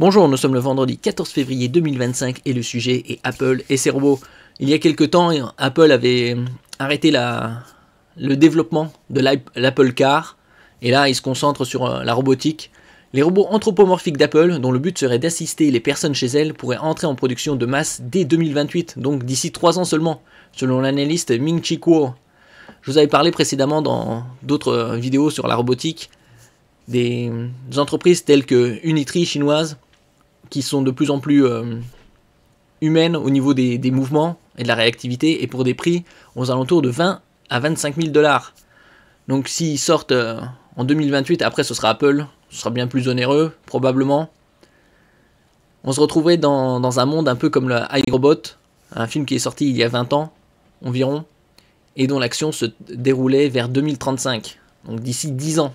Bonjour, nous sommes le vendredi 14 février 2025 et le sujet est Apple et ses robots. Il y a quelques temps, Apple avait arrêté le développement de l'Apple Car et là, il se concentre sur la robotique. Les robots anthropomorphiques d'Apple, dont le but serait d'assister les personnes chez elles, pourraient entrer en production de masse dès 2028, donc d'ici 3 ans seulement, selon l'analyste Ming-Chi Kuo. Je vous avais parlé précédemment dans d'autres vidéos sur la robotique, des entreprises telles que Unitree chinoise, qui sont de plus en plus humaines au niveau des mouvements et de la réactivité, et pour des prix aux alentours de 20 à 25 000 $. Donc s'ils sortent en 2028, après ce sera Apple, ce sera bien plus onéreux, probablement. On se retrouverait dans un monde un peu comme le iRobot, un film qui est sorti il y a 20 ans environ, et dont l'action se déroulait vers 2035, donc d'ici 10 ans.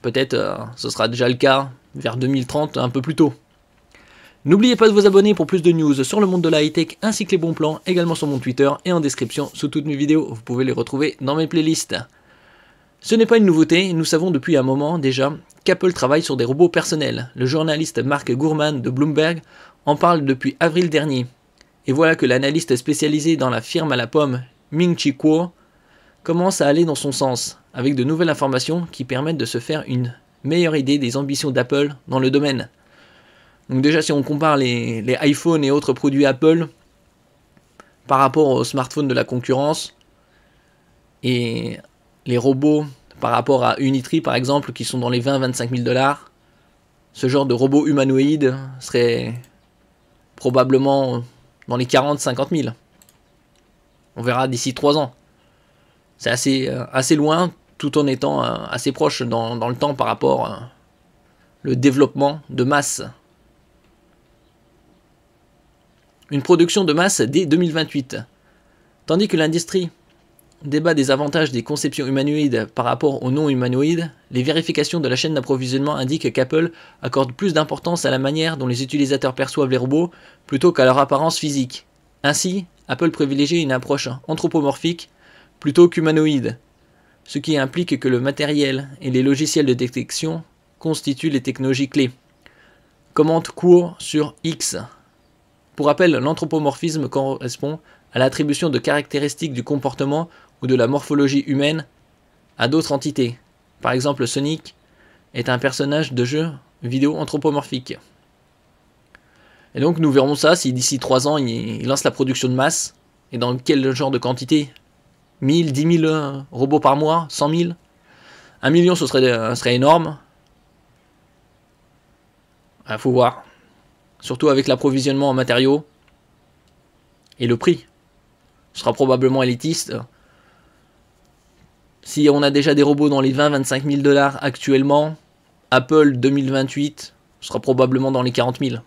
Peut-être ce sera déjà le cas vers 2030, un peu plus tôt. N'oubliez pas de vous abonner pour plus de news sur le monde de la high-tech ainsi que les bons plans, également sur mon Twitter et en description sous toutes mes vidéos. Vous pouvez les retrouver dans mes playlists. Ce n'est pas une nouveauté, nous savons depuis un moment déjà qu'Apple travaille sur des robots personnels. Le journaliste Mark Gurman de Bloomberg en parle depuis avril dernier. Et voilà que l'analyste spécialisé dans la firme à la pomme, Ming-Chi Kuo, commence à aller dans son sens, avec de nouvelles informations qui permettent de se faire une meilleure idée des ambitions d'Apple dans le domaine. Donc déjà, si on compare les iPhones et autres produits Apple par rapport aux smartphones de la concurrence et les robots par rapport à Unitree par exemple qui sont dans les 20-25 000 $, ce genre de robot humanoïde serait probablement dans les 40-50 000. On verra d'ici 3 ans. C'est assez loin tout en étant assez proche dans le temps par rapport au développement de masse. Une production de masse dès 2028. Tandis que l'industrie débat des avantages des conceptions humanoïdes par rapport aux non-humanoïdes, les vérifications de la chaîne d'approvisionnement indiquent qu'Apple accorde plus d'importance à la manière dont les utilisateurs perçoivent les robots plutôt qu'à leur apparence physique. Ainsi, Apple privilégie une approche anthropomorphique plutôt qu'humanoïde, ce qui implique que le matériel et les logiciels de détection constituent les technologies clés. Commente Kuo sur X. Pour rappel, l'anthropomorphisme correspond à l'attribution de caractéristiques du comportement ou de la morphologie humaine à d'autres entités. Par exemple, Sonic est un personnage de jeu vidéo anthropomorphique. Et donc nous verrons ça si d'ici 3 ans il lance la production de masse, et dans quel genre de quantité. 1000, 10 000 robots par mois, 100 000 1 million ce serait énorme. Il faut voir. Surtout avec l'approvisionnement en matériaux et le prix sera probablement élitiste. Si on a déjà des robots dans les 20-25 000 $ actuellement, Apple 2028 sera probablement dans les 40 000.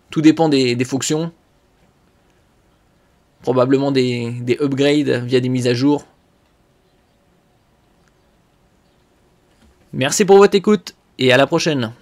Tout dépend des fonctions, probablement des upgrades via des mises à jour. Merci pour votre écoute et à la prochaine.